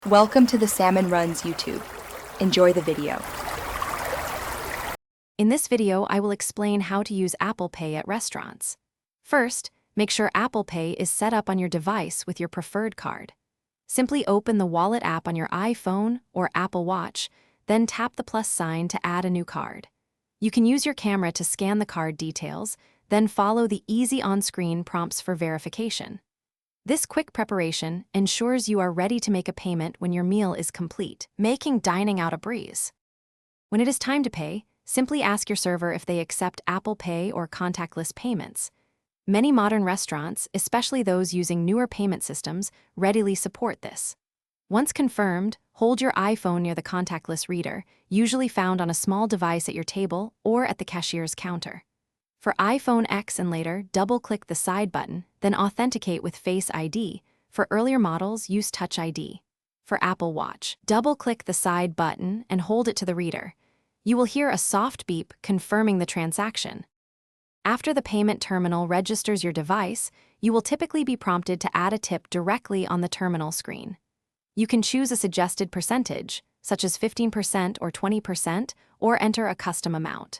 Welcome to the Salmon Runs YouTube. Enjoy the video. In this video, I will explain how to use Apple Pay at restaurants. First, make sure Apple Pay is set up on your device with your preferred card. Simply open the Wallet app on your iPhone or Apple Watch, then tap the plus sign to add a new card. You can use your camera to scan the card details, then follow the easy on-screen prompts for verification. This quick preparation ensures you are ready to make a payment when your meal is complete, making dining out a breeze. When it is time to pay, simply ask your server if they accept Apple Pay or contactless payments. Many modern restaurants, especially those using newer payment systems, readily support this. Once confirmed, hold your iPhone near the contactless reader, usually found on a small device at your table or at the cashier's counter. For iPhone X and later, double-click the side button, then authenticate with Face ID. For earlier models, use Touch ID. For Apple Watch, double-click the side button and hold it to the reader. You will hear a soft beep confirming the transaction. After the payment terminal registers your device, you will typically be prompted to add a tip directly on the terminal screen. You can choose a suggested percentage, such as 15% or 20%, or enter a custom amount.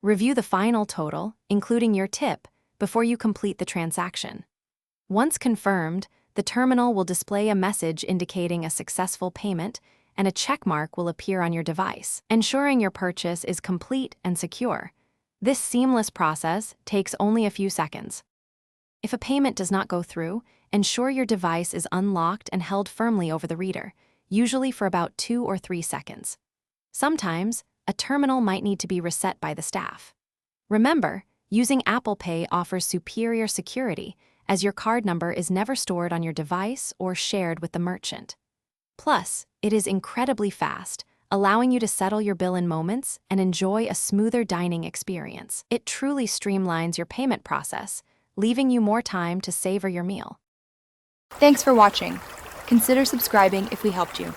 Review the final total, including your tip, before you complete the transaction. Once confirmed, the terminal will display a message indicating a successful payment, and a check mark will appear on your device, ensuring your purchase is complete and secure. This seamless process takes only a few seconds. If a payment does not go through, ensure your device is unlocked and held firmly over the reader, usually for about 2 or 3 seconds. Sometimes, a terminal might need to be reset by the staff. Remember, using Apple Pay offers superior security, as your card number is never stored on your device or shared with the merchant. Plus, it is incredibly fast, allowing you to settle your bill in moments and enjoy a smoother dining experience. It truly streamlines your payment process, leaving you more time to savor your meal. Thanks for watching. Consider subscribing if we helped you.